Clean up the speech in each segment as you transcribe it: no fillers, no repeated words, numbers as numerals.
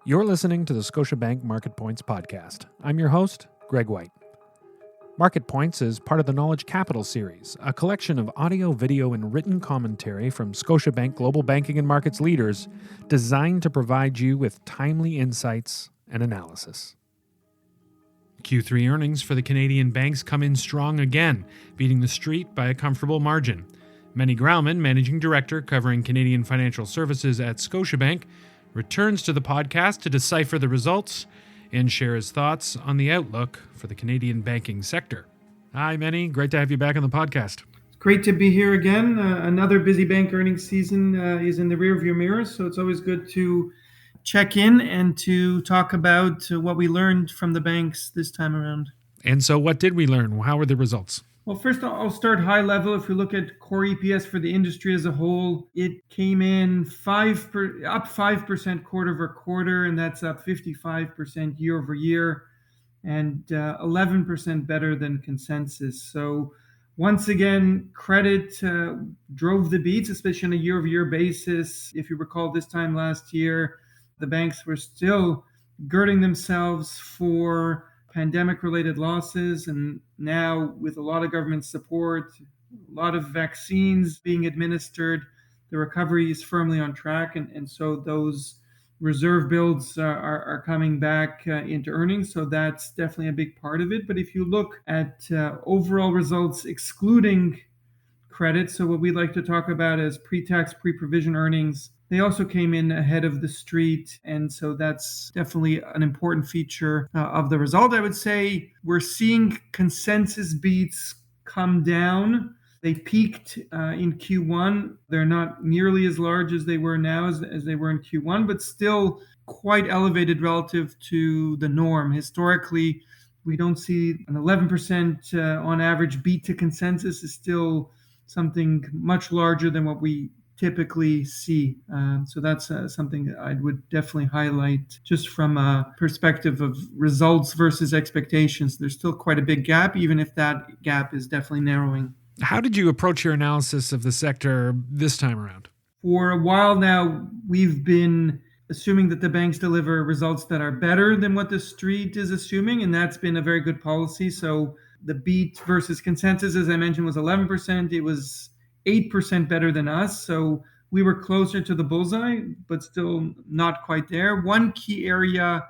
You're listening to the Scotiabank Market Points podcast. I'm your host, Greg White. Market Points is part of the Knowledge Capital series, a collection of audio, video, and written commentary from Scotiabank Global Banking and Markets leaders designed to provide you with timely insights and analysis. Q3 earnings for the Canadian banks come in strong again, beating the street by a comfortable margin. Meny Grauman, Managing Director covering Canadian Financial Services at Scotiabank, returns to the podcast to decipher the results and share his thoughts on the outlook for the Canadian banking sector. Hi, Meny. Great to have you back on the podcast. It's great to be here again. Another busy bank earnings season is in the rearview mirror, so it's always good to check in and to talk about what we learned from the banks this time around. And so what did we learn? How were the results? Well, first I'll start high level. If we look at core EPS for the industry as a whole, it came in up 5% quarter over quarter, and that's up 55% year over year, and 11% better than consensus. So once again, credit drove the beats, especially on a year over year basis. If you recall, this time last year, the banks were still girding themselves for pandemic-related losses, and now with a lot of government support, a lot of vaccines being administered, the recovery is firmly on track, and so those reserve builds are coming back into earnings, so that's definitely a big part of it. But if you look at overall results excluding credit, so what we like to talk about as pre-tax, pre-provision earnings, they also came in ahead of the street, and so that's definitely an important feature of the result. I would say we're seeing consensus beats come down. They peaked in Q1. They're not nearly as large as they were now as they were in Q1, but still quite elevated relative to the norm. Historically, we don't see an 11% on average beat to consensus is still something much larger than what we typically see. So that's something that I would definitely highlight just from a perspective of results versus expectations. There's still quite a big gap, even if that gap is definitely narrowing. How did you approach your analysis of the sector this time around? For a while now, we've been assuming that the banks deliver results that are better than what the street is assuming, and that's been a very good policy. So the beat versus consensus, as I mentioned, was 11%. It was 8% better than us. So we were closer to the bullseye, but still not quite there. One key area,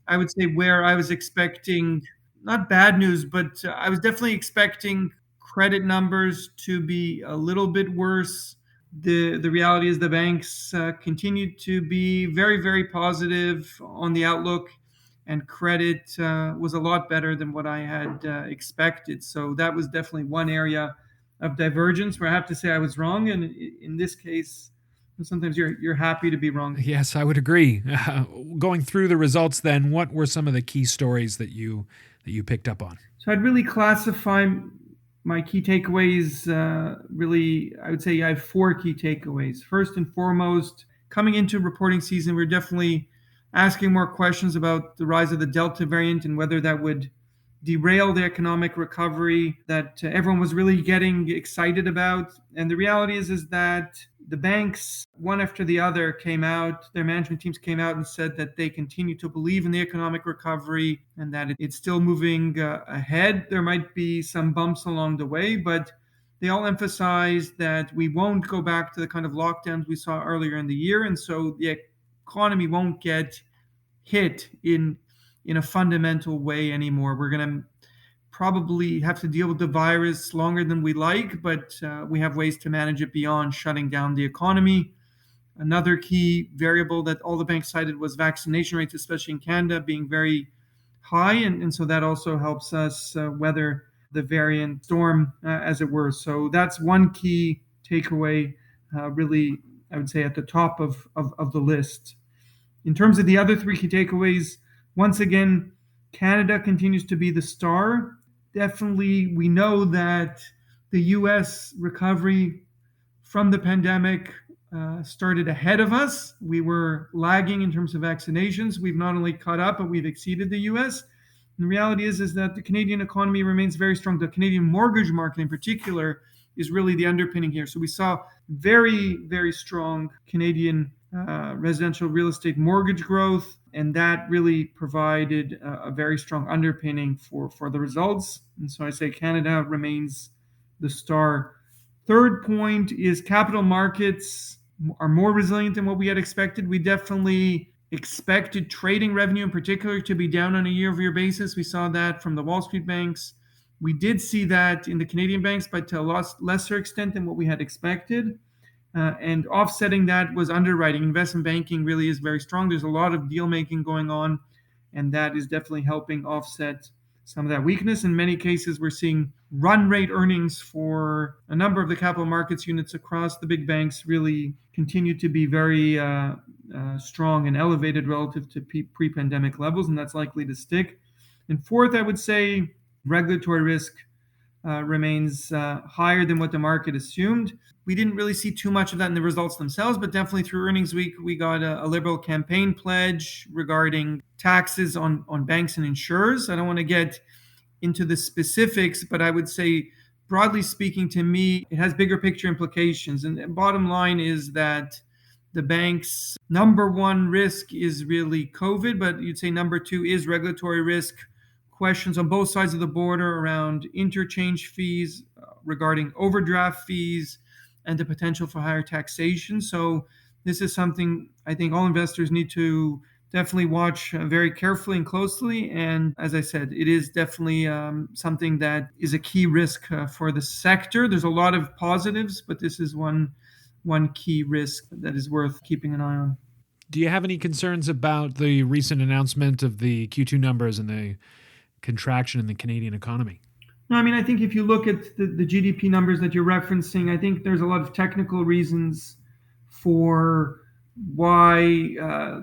I would say, where I was expecting, not bad news, but I was definitely expecting credit numbers to be a little bit worse. The reality is the banks continued to be very, very positive on the outlook, and credit was a lot better than what I had expected. So that was definitely one area of divergence where I have to say I was wrong. And in this case, sometimes you're happy to be wrong. Yes, I would agree. Going through the results then, what were some of the key stories that you picked up on? So I'd really classify my key takeaways. I would say I have four key takeaways. First and foremost, coming into reporting season, we're definitely asking more questions about the rise of the Delta variant and whether that would derail the economic recovery that everyone was really getting excited about. And the reality is that the banks, one after the other, came out, their management teams came out and said that they continue to believe in the economic recovery and that it's still moving ahead. There might be some bumps along the way, but they all emphasized that we won't go back to the kind of lockdowns we saw earlier in the year. And so the economy won't get hit in a fundamental way anymore. We're going to probably have to deal with the virus longer than we like, but we have ways to manage it beyond shutting down the economy. Another key variable that all the banks cited was vaccination rates, especially in Canada, being very high. And so that also helps us weather the variant storm, as it were. So that's one key takeaway, really, I would say, at the top of the list. In terms of the other three key takeaways, once again, Canada continues to be the star. Definitely, we know that the U.S. recovery from the pandemic started ahead of us. We were lagging in terms of vaccinations. We've not only caught up, but we've exceeded the U.S. And the reality is that the Canadian economy remains very strong. The Canadian mortgage market in particular is really the underpinning here. So we saw very, very strong Canadian residential real estate mortgage growth, and that really provided a very strong underpinning for the results. And so I say Canada remains the star. Third point is capital markets are more resilient than what we had expected. We definitely expected trading revenue in particular to be down on a year-over-year basis. We saw that from the Wall Street banks. We did see that in the Canadian banks, but to a lesser extent than what we had expected. And offsetting that was underwriting. Investment banking really is very strong. There's a lot of deal making going on, and that is definitely helping offset some of that weakness. In many cases, we're seeing run rate earnings for a number of the capital markets units across the big banks really continue to be very strong and elevated relative to pre-pandemic levels, and that's likely to stick. And fourth, I would say regulatory risk remains higher than what the market assumed. We didn't really see too much of that in the results themselves, but definitely through earnings week, we got a Liberal campaign pledge regarding taxes on banks and insurers. I don't want to get into the specifics, but I would say, broadly speaking, to me, it has bigger picture implications. And the bottom line is that the bank's number one risk is really COVID, but you'd say number two is regulatory risk. Questions on both sides of the border around interchange fees, regarding overdraft fees, and the potential for higher taxation. So this is something I think all investors need to definitely watch very carefully and closely. And as I said, it is definitely something that is a key risk for the sector. There's a lot of positives, but this is one key risk that is worth keeping an eye on. Do you have any concerns about the recent announcement of the Q2 numbers and the contraction in the Canadian economy? No, I mean, I think if you look at the GDP numbers that you're referencing, I think there's a lot of technical reasons for why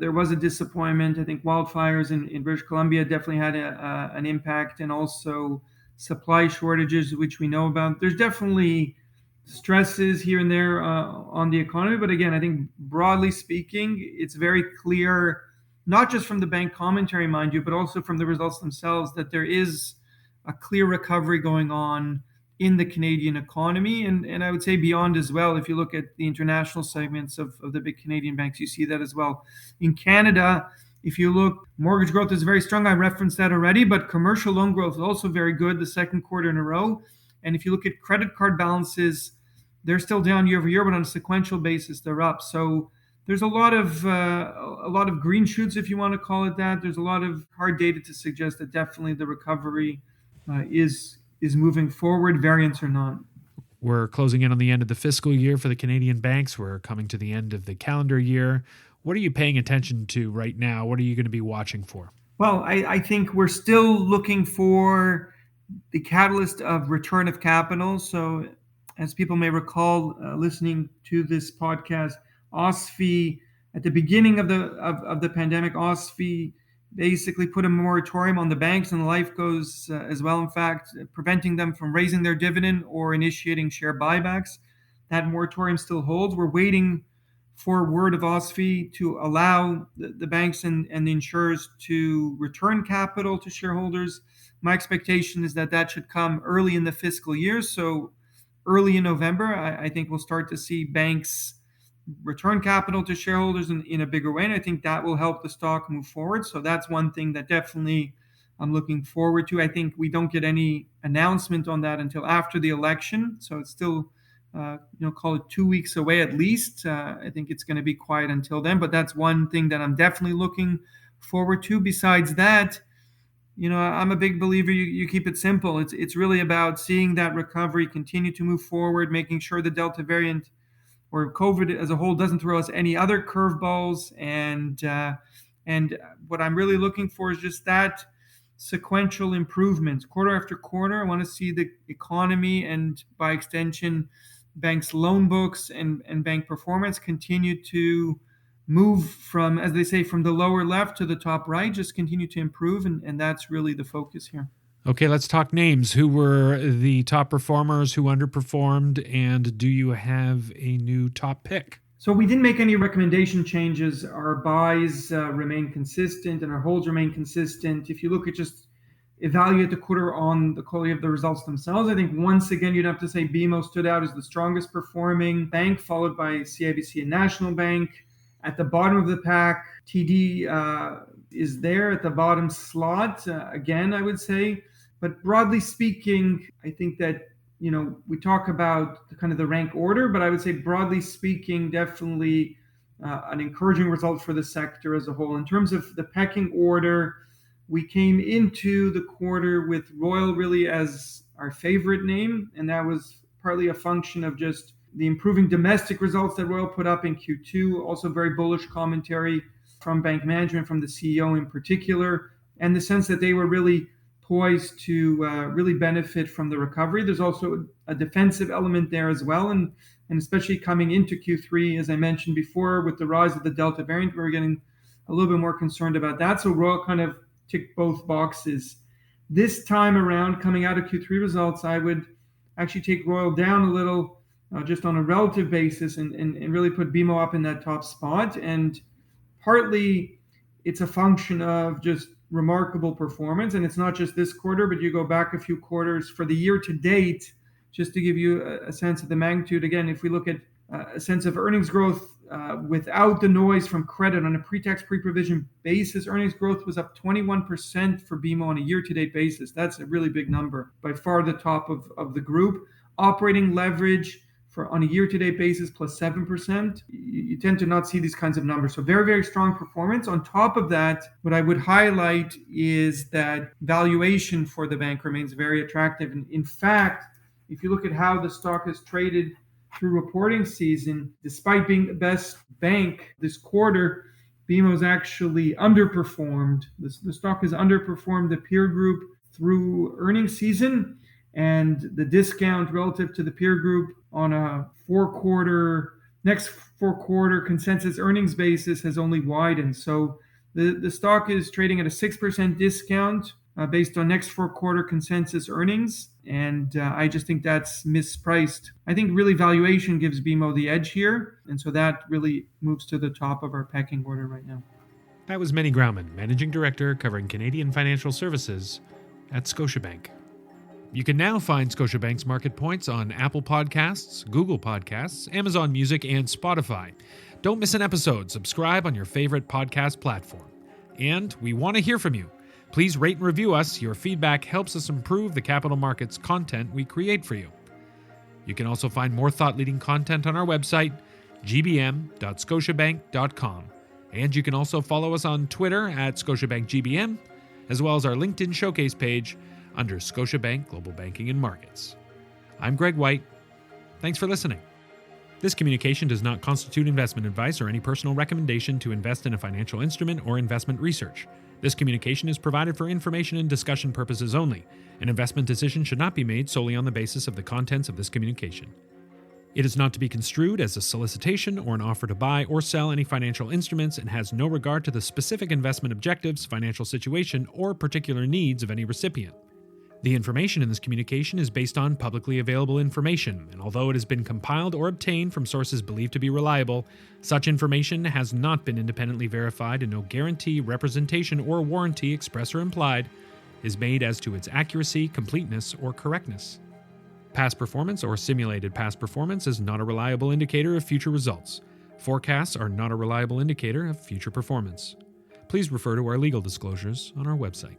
there was a disappointment. I think wildfires in British Columbia definitely had an impact, and also supply shortages, which we know about. There's definitely stresses here and there on the economy. But again, I think broadly speaking, it's very clear, not just from the bank commentary, mind you, but also from the results themselves, that there is a clear recovery going on in the Canadian economy. And I would say beyond as well. If you look at the international segments of the big Canadian banks, you see that as well. In Canada, if you look, mortgage growth is very strong. I referenced that already, but commercial loan growth is also very good, the second quarter in a row. And if you look at credit card balances, they're still down year over year, but on a sequential basis, they're up. So there's a lot of green shoots, if you want to call it that. There's a lot of hard data to suggest that definitely the recovery is moving forward, variants or not. We're closing in on the end of the fiscal year for the Canadian banks. We're coming to the end of the calendar year. What are you paying attention to right now? What are you going to be watching for? Well, I think we're still looking for the catalyst of return of capital. So as people may recall, listening to this podcast, OSFI, at the beginning of the pandemic, OSFI basically put a moratorium on the banks and the life goes as well, in fact, preventing them from raising their dividend or initiating share buybacks. That moratorium still holds. We're waiting for word of OSFI to allow the banks and the insurers to return capital to shareholders. My expectation is that should come early in the fiscal year. So early in November, I think we'll start to see banks return capital to shareholders in a bigger way. And I think that will help the stock move forward. So that's one thing that definitely I'm looking forward to. I think we don't get any announcement on that until after the election. So it's still, call it 2 weeks away at least. I think it's going to be quiet until then. But that's one thing that I'm definitely looking forward to. Besides that, I'm a big believer you keep it simple. It's really about seeing that recovery continue to move forward, making sure the Delta variant or COVID as a whole doesn't throw us any other curveballs. And what I'm really looking for is just that sequential improvements quarter after quarter. I want to see the economy and by extension banks' loan books and bank performance continue to move from, as they say, from the lower left to the top right, just continue to improve. And that's really the focus here. Okay, let's talk names. Who were the top performers, who underperformed, and do you have a new top pick? So we didn't make any recommendation changes. Our buys remain consistent and our holds remain consistent. If you look at just evaluate the quarter on the quality of the results themselves, I think once again you'd have to say BMO stood out as the strongest performing bank, followed by CIBC and National Bank. At the bottom of the pack, TD is there at the bottom slot, again, I would say. But broadly speaking, I think that, we talk about the rank order, but I would say broadly speaking, definitely an encouraging result for the sector as a whole. In terms of the pecking order, we came into the quarter with Royal really as our favorite name, and that was partly a function of just the improving domestic results that Royal put up in Q2, also very bullish commentary from bank management, from the CEO in particular, and the sense that they were really poised to really benefit from the recovery. There's also a defensive element there as well, and especially coming into Q3, as I mentioned before, with the rise of the Delta variant, we're getting a little bit more concerned about that. So Royal kind of ticked both boxes. This time around, coming out of Q3 results, I would actually take Royal down a little, just on a relative basis, and really put BMO up in that top spot. And partly it's a function of just remarkable performance. And it's not just this quarter, but you go back a few quarters for the year to date, just to give you a sense of the magnitude. Again, if we look at a sense of earnings growth without the noise from credit on a pre-tax, pre-provision basis, earnings growth was up 21% for BMO on a year-to-date basis. That's a really big number, by far the top of the group. Operating leverage on a year-to-date basis plus 7%. You tend to not see these kinds of numbers. So very, very strong performance. On top of that, what I would highlight is that valuation for the bank remains very attractive. And in fact, if you look at how the stock has traded through reporting season, despite being the best bank this quarter, BMO's actually underperformed. The stock has underperformed the peer group through earnings season, and the discount relative to the peer group on a next four quarter consensus earnings basis has only widened. So the stock is trading at a 6% discount based on next four quarter consensus earnings. And I just think that's mispriced. I think really valuation gives BMO the edge here. And so that really moves to the top of our pecking order right now. That was Meny Grauman, Managing Director covering Canadian Financial Services at Scotiabank. You can now find Scotiabank's Market Points on Apple Podcasts, Google Podcasts, Amazon Music, and Spotify. Don't miss an episode. Subscribe on your favorite podcast platform. And we want to hear from you. Please rate and review us. Your feedback helps us improve the capital markets content we create for you. You can also find more thought-leading content on our website, gbm.scotiabank.com. And you can also follow us on Twitter at ScotiabankGBM, as well as our LinkedIn showcase page under Scotiabank Global Banking and Markets. I'm Greg White. Thanks for listening. This communication does not constitute investment advice or any personal recommendation to invest in a financial instrument or investment research. This communication is provided for information and discussion purposes only. An investment decision should not be made solely on the basis of the contents of this communication. It is not to be construed as a solicitation or an offer to buy or sell any financial instruments and has no regard to the specific investment objectives, financial situation, or particular needs of any recipient. The information in this communication is based on publicly available information, and although it has been compiled or obtained from sources believed to be reliable, such information has not been independently verified, and no guarantee, representation, or warranty, express or implied, is made as to its accuracy, completeness, or correctness. Past performance or simulated past performance is not a reliable indicator of future results. Forecasts are not a reliable indicator of future performance. Please refer to our legal disclosures on our website.